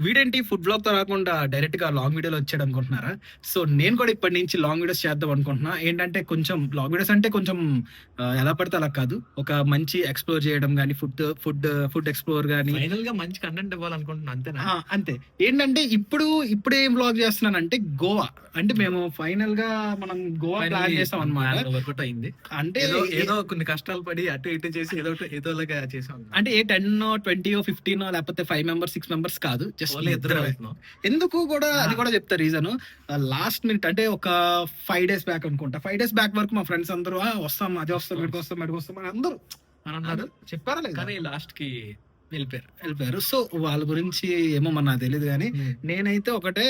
వీడేంటి food blog తో రాకుండా డైరెక్ట్ గా లాంగ్ వీడియోలో వచ్చాడు అనుకుంటున్నారా? సో నేను కూడా ఇప్పటి నుంచి లాంగ్ వీడియోస్ చేద్దాం అనుకుంటున్నా. ఏంటంటే కొంచెం లాంగ్ వీడియోస్ అంటే కొంచెం ఎలా పడితే అలా కాదు. ఒక మంచి ఎక్స్‌ప్లోర్ చేయడం గాని, ఫుడ్ ఎక్స్‌ప్లోర్ గాని ఫైనల్ గా మంచి కంటెంట్ ఇవ్వాలనుకుంటున్నా అంతేనా? అంతే. ఏంటంటే ఇప్పుడేం వ్లాగ్ చేస్తున్నానంటే గోవా. అంటే మేము ఫైనల్ గా మనం గోవా ప్లాన్ చేసాం అన్నమాట. వర్కౌట్ అయింది. అంటే ఏదో కొన్ని కష్టాలు పడి అటు ఇటు చేసి ఏదోలాగా చేసాం. అంటే 10, 20, 15 లేకపోతే 5 మెంబర్స్ 6 మెంబర్స్ కాదు. జస్ట్ ఇద్దరు ఎందుకు కూడా అది కూడా చెప్తా రీజన్. లాస్ట్ మినిట్ అంటే ఒక 5 days బ్యాక్ అనుకుంటా. 5 days బ్యాక్ వరకు మా ఫ్రెండ్స్ అందరూ వస్తాం, అది వస్తాం, ఇక్కడికి వస్తాం అని అందరూ అన్నారు. చెప్పారా లేదు? కానీ లాస్ట్ కి వెళ్ళిపోయారు. సో వాళ్ళ గురించి ఏమో మన నాకు తెలియదు కానీ నేనైతే ఒకటే,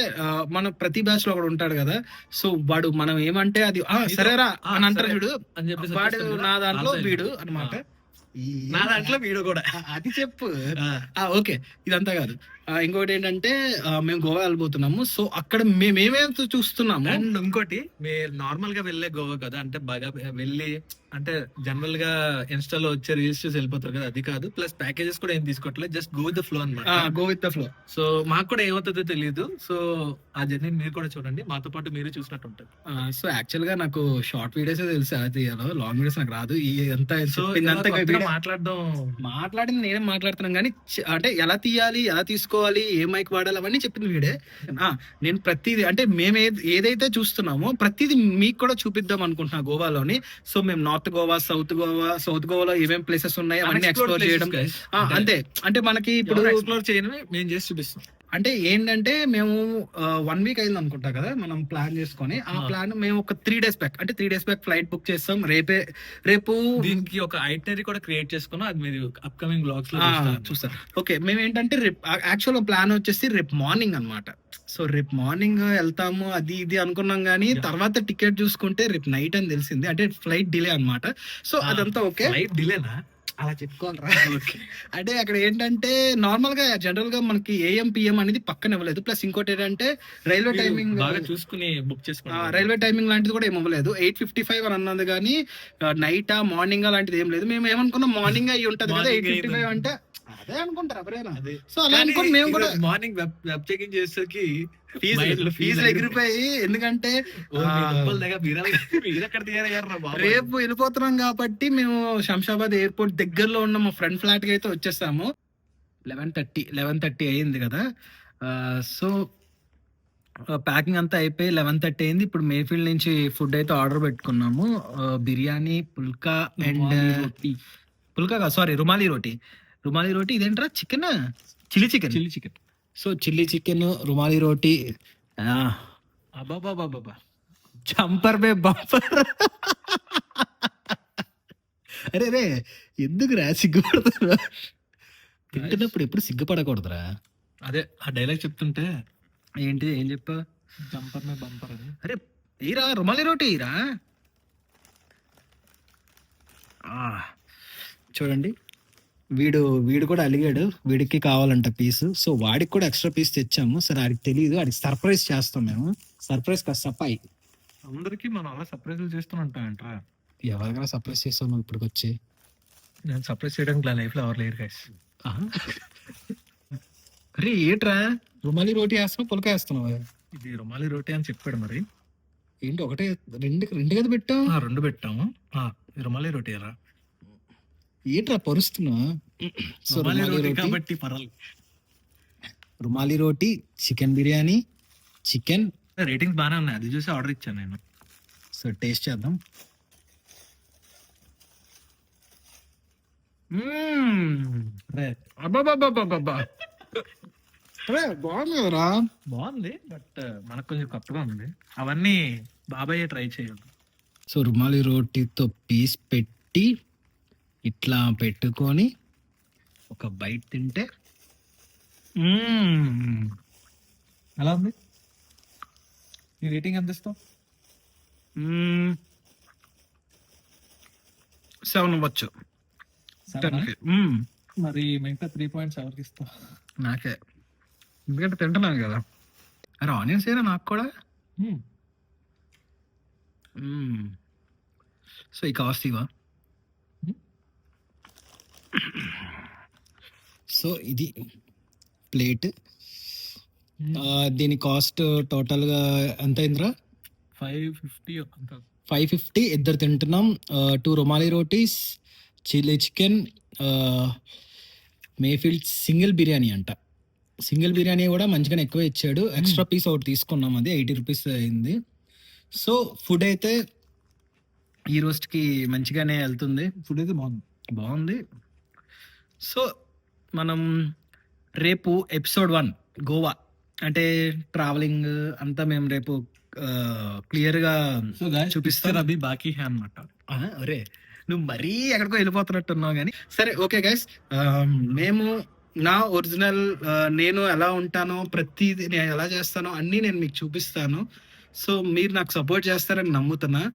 మన ప్రతి బ్యాచ్ లో ఒకడు ఉంటాడు కదా. సో వాడు మనం ఏమంటే అది సరేరా అని అంటారు చూడు అని చెప్పి వాడు నా దాంట్లో వీడు అనమాట. నా దాంట్లో వీడు కూడా అది చెప్పు. ఓకే, ఇదంతా కాదు. ఇంకోటి ఏంటంటే మేము గోవా వెళ్ళిపోతున్నాము. సో అక్కడ మేమేమైతే చూస్తున్నాము. అండ్ ఇంకోటి మీరు నార్మల్ గా వెళ్ళే గోవా కదా, అంటే బాగా వెళ్ళి అంటే జనరల్ గా ఇన్స్టాలో వచ్చే రీల్స్ చూసి వెళ్ళిపోతారు కదా, అది కాదు. ప్లస్ ప్యాకేజెస్ కూడా ఏం తీసుకోవట్లేదు, just go with the flow అన్నమాట. Go with the flow. So మాకు కూడా ఏమవుతుందో తెలియదు. సో ఆ జర్నీ మీరు కూడా చూడండి, మాతో పాటు మీరు చూసినట్టు ఉంటుంది. సో యాక్చువల్ గా నాకు షార్ట్ వీడియోస్ తెలుసు, అది లాంగ్ వీడియోస్ నాకు రాదు. మాట్లాడింది నేనే మాట్లాడుతున్నాను కానీ అంటే ఎలా తీయాలి, ఎలా తీసుకోవాలి, ఏ మైక్ వాడాలి అవన్నీ చెప్పింది వీడే. నేను ప్రతిదీ అంటే మేము ఏదైతే చూస్తున్నామో ప్రతిదీ మీకు కూడా చూపిద్దాం అనుకుంటున్నా గోవాలోని. సో మేము నార్త్ గోవా, సౌత్ గోవాలో ఏమేం ప్లేసెస్ ఉన్నాయి అవన్నీ ఎక్స్ప్లోర్ చేయడం అంతే. అంటే మనకి ఇప్పుడు ఎక్స్ప్లోర్ చేయడం మేము చేసి చూపిస్తాం. అంటే ఏంటంటే మేము 1 week అయింది అనుకుంటా కదా మనం ప్లాన్ చేసుకొని. ఆ ప్లాన్ మేము ఒక 3 days బ్యాక్, అంటే 3 days బ్యాక్ ఫ్లైట్ బుక్ చేస్తాం. రేపు దీనికి ఒక ఐటనరీ కూడా క్రియేట్ చేసుకున్నాం, అది మీరు అప్కమింగ్ బ్లాగ్స్ లో చూస్తారు. ఓకే, మేము ఏంటంటే రేపు యాక్చువల్ ప్లాన్ వచ్చేసి రేపు మార్నింగ్ అన్నమాట. సో రేపు మార్నింగ్ వెళ్తాము అది ఇది అనుకున్నాం కానీ తర్వాత టికెట్ చూసుకుంటే రేపు నైట్ అని తెలిసింది. అంటే ఫ్లైట్ డిలే అన్నమాట. సో అదంతా ఓకే. ఫ్లైట్ డిలేనా అలా చెప్పుకోవాలరా. అంటే అక్కడ ఏంటంటే నార్మల్ గా జనరల్ గా మనకి AM PM అనేది పక్కన ఇవ్వలేదు. ప్లస్ ఇంకోటి ఏంటంటే రైల్వే టైమింగ్ చూసుకుని బుక్ చేసుకుని రైల్వే టైమింగ్ లాంటిది కూడా ఏమి ఇవ్వలేదు. 8:55 అని అన్నది కానీ నైటా మార్నింగ్ లాంటిది ఏం లేదు. మేము ఏమనుకున్నాం మార్నింగ్ అయ్యి ఉంటది కదా 8:55 అంటే అదే అనుకుంటారు ఎవరైనా. సో అలా అనుకోండి మేము కూడా మార్నింగ్ వెబ్ చెకింగ్ చేసేసరికి ఫీజులు ఎగిరిపోయి, ఎందుకంటే రేపు వెళ్ళిపోతున్నాం కాబట్టి మేము శంషాబాద్ ఎయిర్పోర్ట్ దగ్గరలో ఉన్న మా ఫ్రెండ్ ఫ్లాట్ కి అయితే వచ్చేసాము. 11:30 అయింది కదా. సో ప్యాకింగ్ అంతా అయిపోయి 11:30 అయింది. ఇప్పుడు మేఫీల్డ్ నుంచి ఫుడ్ అయితే ఆర్డర్ పెట్టుకున్నాము. బిర్యానీ, పుల్కా అండ్ పుల్కా కాదు సారీ రుమాలి రోటీ. ఇదేంట్రా chilli chicken. So chilli chicken, rumali roti, చంపర్ బే బంపర్. అరే ఎందుకురా సిగ్గుపడతారా? తింటున్నప్పుడు ఎప్పుడు సిగ్గుపడకూడదురా. అదే ఆ డైలాగ్ చెప్తుంటే ఏంటి ఏం చెప్పా? జంపర్ మే బంపర్ అని. అరే ఈరా రుమాలి రోటీ ఈరా. చూడండి వీడు కూడా అలిగాడు, వీడికి కావాలంట పీసు. సో వాడికి కూడా ఎక్స్ట్రా పీస్ తెచ్చాము. సరే వాడికి తెలియదు, వాడికి సర్ప్రైజ్ చేస్తాం మేము. సర్ప్రైజ్ కాదు సపాయి. అందరికి మనం అలా సర్ప్రైజ్ చేస్తున్నట్టా? ఎవరికైనా సర్ప్రైజ్ చేస్తావు నువ్వు ఇప్పటికి వచ్చి? నేను సర్ప్రైజ్ చేయడానికి నా లైఫ్ లో ఎవరు లేరు గైస్. అరే ఏట్రా రుమాలి రోటీ వేస్తున్నావు, పులక వేస్తున్నావు? ఇది రుమాలి రోటీ అని చెప్పాడు. మరి ఏంటి ఒకటే రెండు కదా పెట్టాం? 2 పెట్టాము. రుమాలి రోటీ రా. ఏంట్రా పరుస్తున్నా? సో కాబట్టి పర్వాలేదు. రుమాలి రోటీ, చికెన్ బిర్యానీ, చికెన్ రేటింగ్స్ బాగానే ఉన్నాయి, అది చూసి ఆర్డర్ ఇచ్చాను నేను. సో టేస్ట్ చేద్దాం. బాగుంది కదరా? బాగుంది, బట్ మనకు కొంచెం కొత్తగా ఉంది. అవన్నీ బాబాయ్ ట్రై చేయాలి. సో రుమాలి రోటీతో పీస్ పెట్టి ఇట్లా పెట్టుకొని ఒక బైట్ తింటే ఎలా ఉంది? నీ రేటింగ్ ఎంత ఇస్తావు? 7 ఇవ్వచ్చు. మరి మిగతా 3 points ఎవరికి ఇస్తావు? నాకే, ఎందుకంటే తింటున్నాను కదా. అరే ఆనియన్స్ ఏనా నాకు కూడా. సో ఈ కాస్టివా. సో ఇది ప్లేట్. దీని కాస్ట్ టోటల్గా ఎంత అయిందిరా? 550 550 ఇద్దరు తింటున్నాం. 2 rumali rotis, chilli chicken, Mayfield single biryani అంట. సింగిల్ బిర్యానీ కూడా మంచిగానే ఎక్కువ ఇచ్చాడు. ఎక్స్ట్రా పీస్ ఒకటి తీసుకున్నాం, అది 80 రూపీస్ అయింది. సో ఫుడ్ అయితే ఈ రోజుకి మంచిగానే వెళ్తుంది. ఫుడ్ అయితే బాగుంది. సో మనం రేపు ఎపిసోడ్ 1 గోవా అంటే ట్రావెలింగ్ అంతా మేము రేపు క్లియర్గా సో గాయ్స్ చూపిస్తాను. పిక్చర్ అభి బాకీ హై అన్నమాట. అరే నువ్వు మరీ ఎక్కడికో వెళ్ళిపోతున్నట్టున్నావు కానీ సరే ఓకే గైస్. మేము నా ఒరిజినల్ నేను ఎలా ఉంటానో ప్రతిదీ నేను ఎలా చేస్తానో అన్నీ నేను మీకు చూపిస్తాను. సో మీరు నాకు సపోర్ట్ చేస్తారని నమ్ముతున్నా.